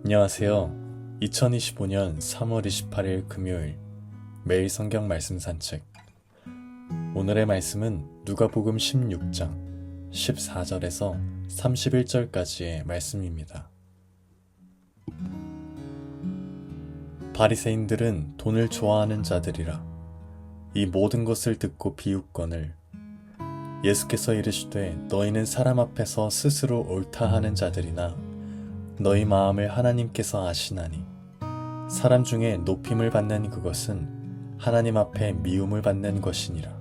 안녕하세요. 2025년 3월 28일 금요일 매일 성경 말씀 산책. 오늘의 말씀은 누가복음 16장 14절에서 31절까지의 말씀입니다. 바리새인들은 돈을 좋아하는 자들이라 이 모든 것을 듣고 비웃거늘 예수께서 이르시되 너희는 사람 앞에서 스스로 옳다 하는 자들이나 너희 마음을 하나님께서 아시나니 사람 중에 높임을 받는 그것은 하나님 앞에 미움을 받는 것이니라.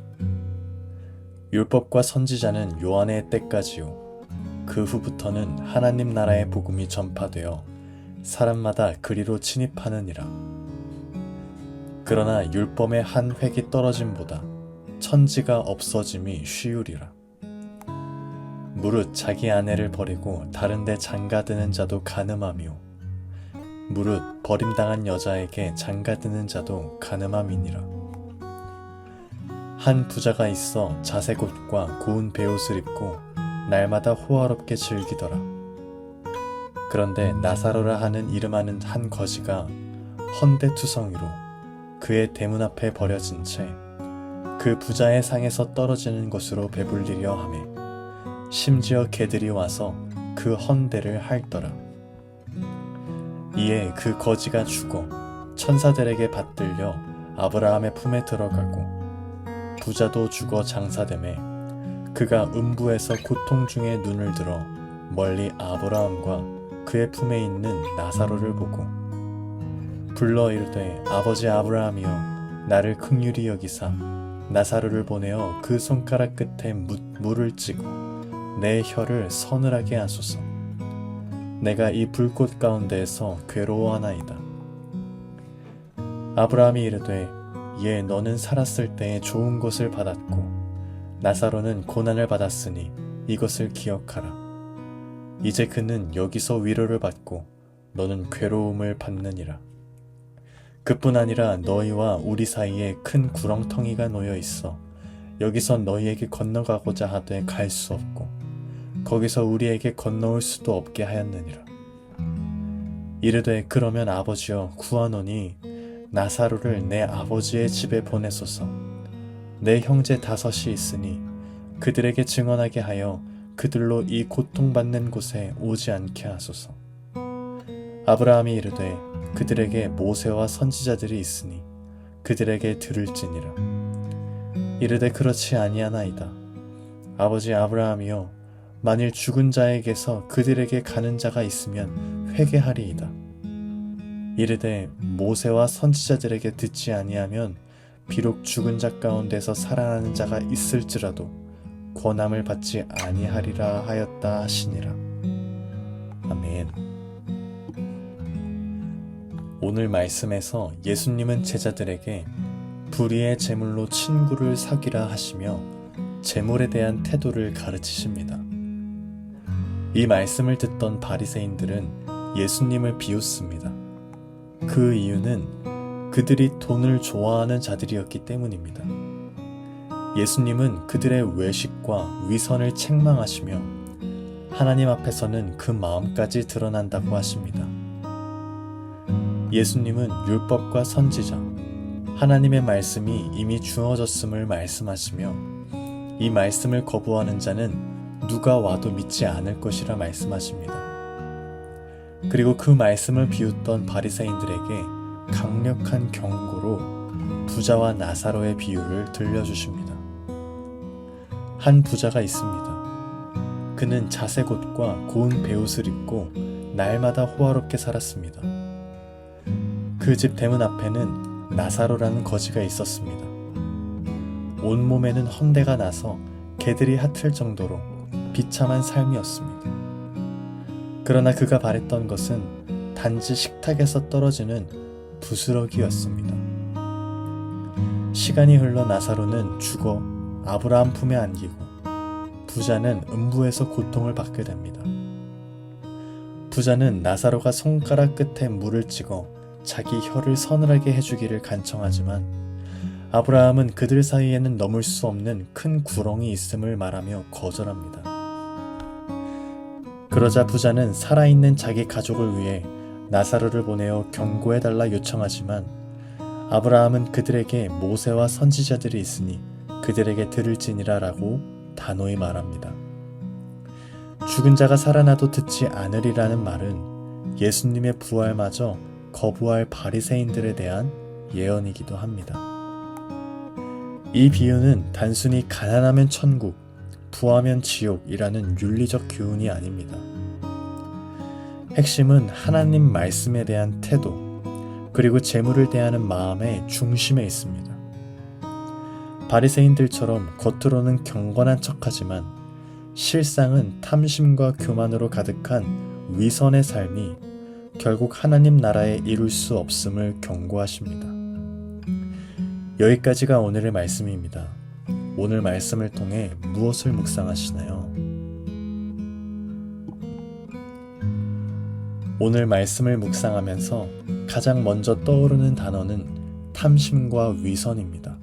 율법과 선지자는 요한의 때까지요 그 후부터는 하나님 나라의 복음이 전파되어 사람마다 그리로 침입하느니라. 그러나 율법의 한 획이 떨어짐보다 천지가 없어짐이 쉬우리라. 무릇 자기 아내를 버리고 다른 데 장가드는 자도 간음하며 무릇 버림당한 여자에게 장가드는 자도 간음함이니라. 한 부자가 있어 자색 옷과 고운 베옷을 입고 날마다 호화롭게 즐기더라. 그런데 나사로라 하는 이름하는 한 거지가 헌데투성이로 그의 대문 앞에 버려진 채 그 부자의 상에서 떨어지는 것으로 배불리려 하매 심지어 개들이 와서 그 헌대를 핥더라. 이에 그 거지가 죽어 천사들에게 받들려 아브라함의 품에 들어가고 부자도 죽어 장사되매 그가 음부에서 고통 중에 눈을 들어 멀리 아브라함과 그의 품에 있는 나사로를 보고 불러 이르되 아버지 아브라함이여 나를 긍휼히 여기사 나사로를 보내어 그 손가락 끝에 물을 찌고 내 혀를 서늘하게 하소서. 내가 이 불꽃 가운데에서 괴로워하나이다. 아브라함이 이르되 예 너는 살았을 때에 좋은 것을 받았고 나사로는 고난을 받았으니 이것을 기억하라. 이제 그는 여기서 위로를 받고 너는 괴로움을 받느니라. 그뿐 아니라 너희와 우리 사이에 큰 구렁텅이가 놓여 있어 여기서 너희에게 건너가고자 하되 갈 수 없고 거기서 우리에게 건너올 수도 없게 하였느니라. 이르되 그러면 아버지여 구하노니 나사로를 내 아버지의 집에 보내소서. 내 형제 5이 있으니 그들에게 증언하게 하여 그들로 이 고통받는 곳에 오지 않게 하소서. 아브라함이 이르되 그들에게 모세와 선지자들이 있으니 그들에게 들을지니라. 이르되 그렇지 아니하나이다. 아버지 아브라함이여 만일 죽은 자에게서 그들에게 가는 자가 있으면 회개하리이다. 이르되 모세와 선지자들에게 듣지 아니하면 비록 죽은 자 가운데서 살아나는 자가 있을지라도 권함을 받지 아니하리라 하였다 하시니라. 아멘. 오늘 말씀에서 예수님은 제자들에게 불의의 제물로 친구를 사귀라 하시며 제물에 대한 태도를 가르치십니다. 이 말씀을 듣던 바리새인들은 예수님을 비웃습니다. 그 이유는 그들이 돈을 좋아하는 자들이었기 때문입니다. 예수님은 그들의 외식과 위선을 책망하시며 하나님 앞에서는 그 마음까지 드러난다고 하십니다. 예수님은 율법과 선지자, 하나님의 말씀이 이미 주어졌음을 말씀하시며 이 말씀을 거부하는 자는 누가 와도 믿지 않을 것이라 말씀하십니다. 그리고 그 말씀을 비웃던 바리새인들에게 강력한 경고로 부자와 나사로의 비유를 들려주십니다. 한 부자가 있습니다. 그는 자색 옷과 고운 베옷을 입고 날마다 호화롭게 살았습니다. 그 집 대문 앞에는 나사로라는 거지가 있었습니다. 온몸에는 헌대가 나서 개들이 핥을 정도로 비참한 삶이었습니다. 그러나 그가 바랬던 것은 단지 식탁에서 떨어지는 부스러기였습니다. 시간이 흘러 나사로는 죽어 아브라함 품에 안기고 부자는 음부에서 고통을 받게 됩니다. 부자는 나사로가 손가락 끝에 물을 찍어 자기 혀를 서늘하게 해주기를 간청하지만 아브라함은 그들 사이에는 넘을 수 없는 큰 구렁이 있음을 말하며 거절합니다. 그러자 부자는 살아있는 자기 가족을 위해 나사로를 보내어 경고해달라 요청하지만 아브라함은 그들에게 모세와 선지자들이 있으니 그들에게 들을지니라 라고 단호히 말합니다. 죽은 자가 살아나도 듣지 않으리라는 말은 예수님의 부활마저 거부할 바리새인들에 대한 예언이기도 합니다. 이 비유는 단순히 가난하면 천국, 부하면 지옥이라는 윤리적 교훈이 아닙니다. 핵심은 하나님 말씀에 대한 태도, 그리고 재물을 대하는 마음의 중심에 있습니다. 바리새인들처럼 겉으로는 경건한 척하지만 실상은 탐심과 교만으로 가득한 위선의 삶이 결국 하나님 나라에 이룰 수 없음을 경고하십니다. 여기까지가 오늘의 말씀입니다. 오늘 말씀을 통해 무엇을 묵상하시나요? 오늘 말씀을 묵상하면서 가장 먼저 떠오르는 단어는 탐심과 위선입니다.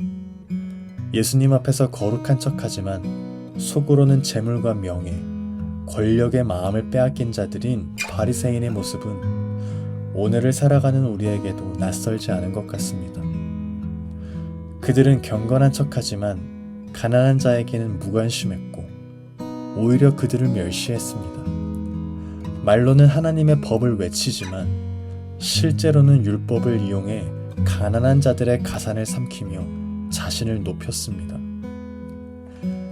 예수님 앞에서 거룩한 척하지만 속으로는 재물과 명예, 권력의 마음을 빼앗긴 자들인 바리새인의 모습은 오늘을 살아가는 우리에게도 낯설지 않은 것 같습니다. 그들은 경건한 척하지만 가난한 자에게는 무관심했고 오히려 그들을 멸시했습니다. 말로는 하나님의 법을 외치지만 실제로는 율법을 이용해 가난한 자들의 가산을 삼키며 자신을 높였습니다.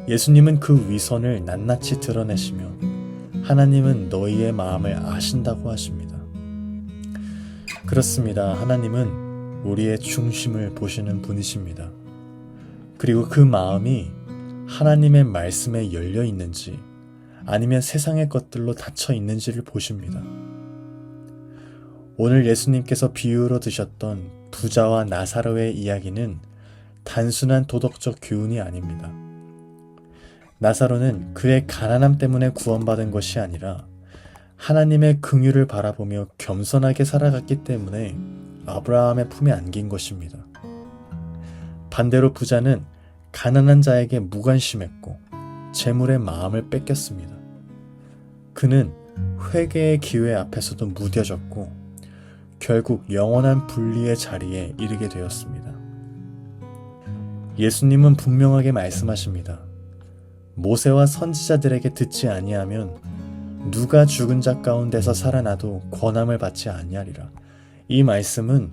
예수님은 그 위선을 낱낱이 드러내시며 하나님은 너희의 마음을 아신다고 하십니다. 그렇습니다. 하나님은 우리의 중심을 보시는 분이십니다. 그리고 그 마음이 하나님의 말씀에 열려 있는지 아니면 세상의 것들로 닫혀 있는지를 보십니다. 오늘 예수님께서 비유로 드셨던 부자와 나사로의 이야기는 단순한 도덕적 교훈이 아닙니다. 나사로는 그의 가난함 때문에 구원받은 것이 아니라 하나님의 긍휼을 바라보며 겸손하게 살아갔기 때문에 아브라함의 품에 안긴 것입니다. 반대로 부자는 가난한 자에게 무관심했고 재물의 마음을 뺏겼습니다. 그는 회개의 기회 앞에서도 무뎌졌고 결국 영원한 분리의 자리에 이르게 되었습니다. 예수님은 분명하게 말씀하십니다. 모세와 선지자들에게 듣지 아니하면 누가 죽은 자 가운데서 살아나도 권함을 받지 아니하리라. 이 말씀은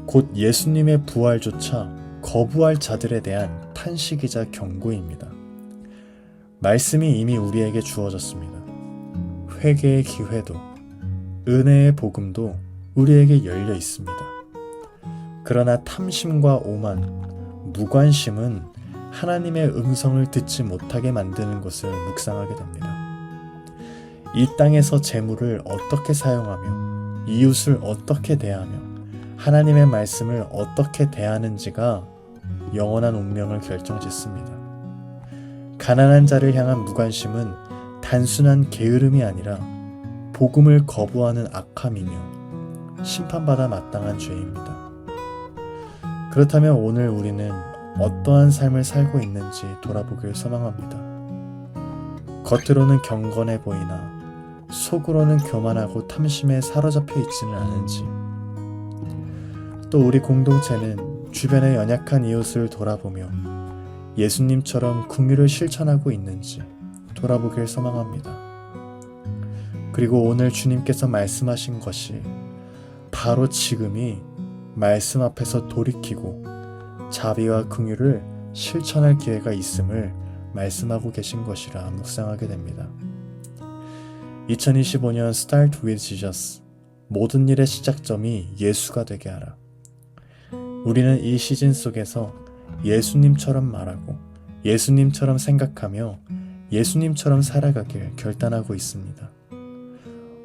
곧 예수님의 부활조차 거부할 자들에 대한 탄식이자 경고입니다. 말씀이 이미 우리에게 주어졌습니다. 회개의 기회도 은혜의 복음도 우리에게 열려 있습니다. 그러나 탐심과 오만, 무관심은 하나님의 음성을 듣지 못하게 만드는 것을 묵상하게 됩니다. 이 땅에서 재물을 어떻게 사용하며 이웃을 어떻게 대하며 하나님의 말씀을 어떻게 대하는지가 영원한 운명을 결정짓습니다. 가난한 자를 향한 무관심은 단순한 게으름이 아니라 복음을 거부하는 악함이며 심판받아 마땅한 죄입니다. 그렇다면 오늘 우리는 어떠한 삶을 살고 있는지 돌아보길 소망합니다. 겉으로는 경건해 보이나 속으로는 교만하고 탐심에 사로잡혀 있지는 않은지, 또 우리 공동체는 주변의 연약한 이웃을 돌아보며 예수님처럼 긍휼을 실천하고 있는지 돌아보길 소망합니다. 그리고 오늘 주님께서 말씀하신 것이 바로 지금이 말씀 앞에서 돌이키고 자비와 긍휼을 실천할 기회가 있음을 말씀하고 계신 것이라 묵상하게 됩니다. 2025년 Start with Jesus. 모든 일의 시작점이 예수가 되게 하라. 우리는 이 시즌 속에서 예수님처럼 말하고 예수님처럼 생각하며 예수님처럼 살아가길 결단하고 있습니다.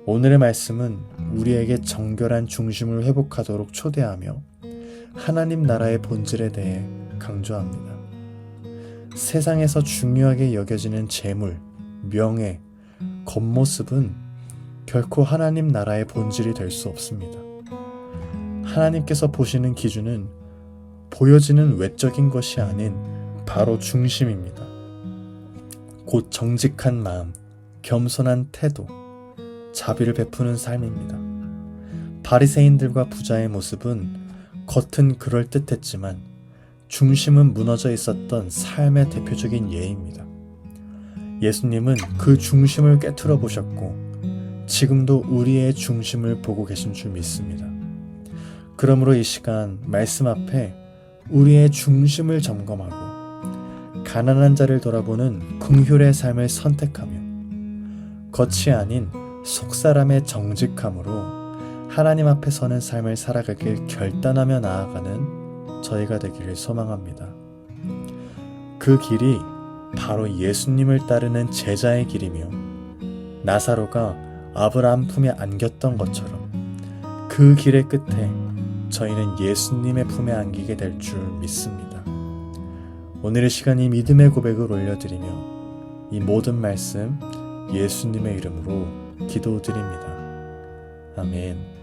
오늘의 말씀은 우리에게 정결한 중심을 회복하도록 초대하며 하나님 나라의 본질에 대해 강조합니다. 세상에서 중요하게 여겨지는 재물, 명예, 겉모습은 결코 하나님 나라의 본질이 될 수 없습니다. 하나님께서 보시는 기준은 보여지는 외적인 것이 아닌 바로 중심입니다. 곧 정직한 마음, 겸손한 태도, 자비를 베푸는 삶입니다. 바리새인들과 부자의 모습은 겉은 그럴듯했지만 중심은 무너져 있었던 삶의 대표적인 예입니다. 예수님은 그 중심을 깨트려 보셨고 지금도 우리의 중심을 보고 계신 줄 믿습니다. 그러므로 이 시간 말씀 앞에 우리의 중심을 점검하고 가난한 자를 돌아보는 긍휼의 삶을 선택하며 겉이 아닌 속사람의 정직함으로 하나님 앞에 서는 삶을 살아가길 결단하며 나아가는 저희가 되기를 소망합니다. 그 길이 바로 예수님을 따르는 제자의 길이며 나사로가 아브라함 품에 안겼던 것처럼 그 길의 끝에 저희는 예수님의 품에 안기게 될 줄 믿습니다. 오늘의 시간이 믿음의 고백을 올려드리며 이 모든 말씀 예수님의 이름으로 기도드립니다. 아멘.